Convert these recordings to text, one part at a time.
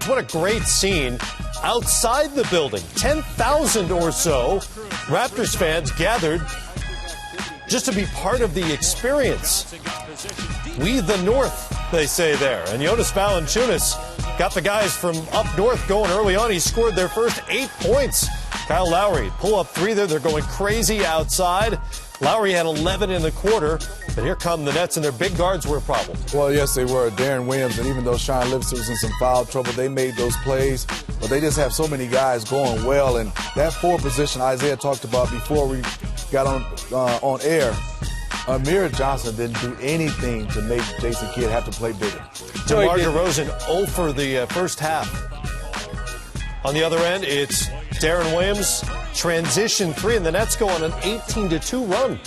what a great scene outside the building. 10,000 or so Raptors fans gathered just to be part of the experience. We the North, they say there. And Jonas Valanciunas got the guys from up north going early on. He scored their first 8 points. Kyle Lowry, pull-up three there. They're going crazy outside. Lowry had 11 in the quarter, but here come the Nets, and their big guards were a problem. Well, yes, they were. Darren Williams, and even though Sean Livingston was in some foul trouble, they made those plays. But they just have so many guys going well, and that forward position Isaiah talked about before we got on air, Amir Johnson didn't do anything to make Jason Kidd have to play bigger. DeMar DeRozan 0 for the first half. On the other end, it's Darren Williams, transition three, and the Nets go on an 18-2 run.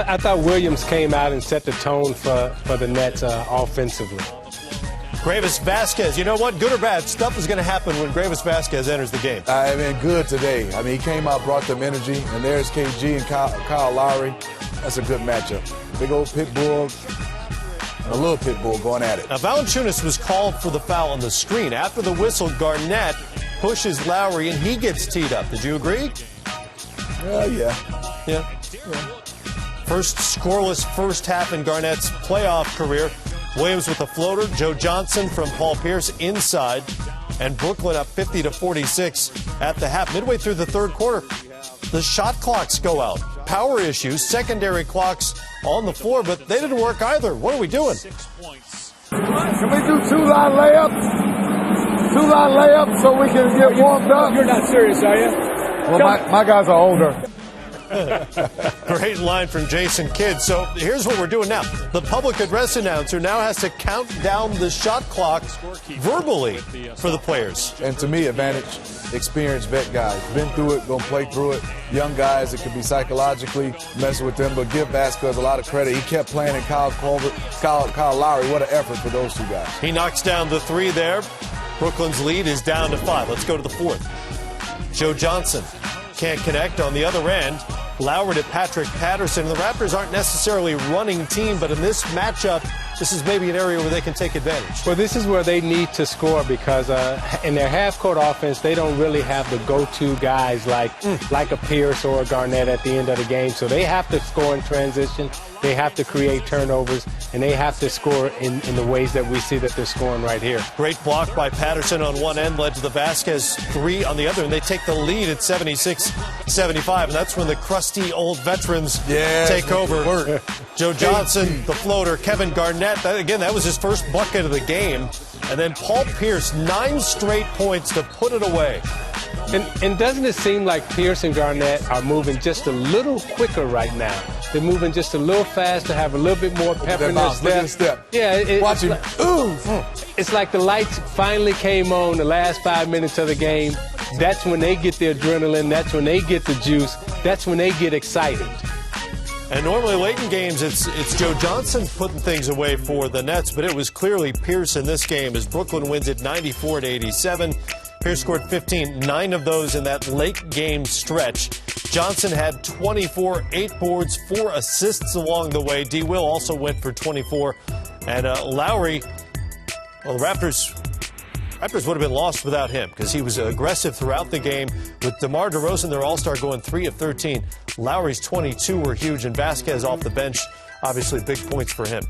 I thought Williams came out and set the tone for the Nets offensively. Gravis Vasquez, you know what? Good or bad, stuff is going to happen when Gravis Vasquez enters the game. I mean, good today. I mean, he came out, brought them energy, and there's KG and Kyle Lowry. That's a good matchup. Big old pit bull and a little pit bull going at it. Now, Valanciunas was called for the foul on the screen. After the whistle, Garnett pushes Lowry, and he gets teed up. Did you agree? Yeah. First scoreless first half in Garnett's playoff career. Williams with a floater. Joe Johnson from Paul Pierce inside. And Brooklyn up 50-46 at the half. Midway through the third quarter, the shot clocks go out. Power issues, secondary clocks on the floor, but they didn't work either. What are we doing? Can we do two-line layups? Two-line layups so we can get warmed up? You're not serious, are you? Well, my guys are older. Great line from Jason Kidd. So here's what we're doing now. The public address announcer now has to count down the shot clock verbally for the players. And to me, advantage, experienced vet guys. Been through it, gonna play through it. Young guys, it could be psychologically messing with them, but give Vasquez a lot of credit. He kept playing, and Kyle Lowry, what an effort for those two guys. He knocks down the three there. Brooklyn's lead is down to 5. Let's go to the fourth. Joe Johnson can't connect on the other end. Lowry to Patrick Patterson. The Raptors aren't necessarily a running team, but in this matchup, this is maybe an area where they can take advantage. Well, this is where they need to score because in their half-court offense, they don't really have the go-to guys like a Pierce or a Garnett at the end of the game. So they have to score in transition. They have to create turnovers, and they have to score in the ways that we see that they're scoring right here. Great block by Patterson on one end, led to the Vasquez three on the other, and they take the lead at 76-75, and that's when the crusty old veterans take over. Joe Johnson, the floater, Kevin Garnett, that was his first bucket of the game, and then Paul Pierce, 9 straight points to put it away. And doesn't it seem like Pierce and Garnett are moving just a little quicker right now? They're moving just a little faster, have a little bit more pep in their step. Yeah, watch him. It's like the lights finally came on the last 5 minutes of the game. That's when they get the adrenaline. That's when they get the juice. That's when they get excited. And normally late in games, it's Joe Johnson putting things away for the Nets, but it was clearly Pierce in this game as Brooklyn wins it 94-87. Pierce scored 15, 9 of those in that late game stretch. Johnson had 24, 8 boards, 4 assists along the way. D. Will also went for 24. And Lowry, well, the Raptors would have been lost without him because he was aggressive throughout the game. With DeMar DeRozan, their all-star, going 3 of 13. Lowry's 22 were huge, and Vasquez off the bench, obviously big points for him.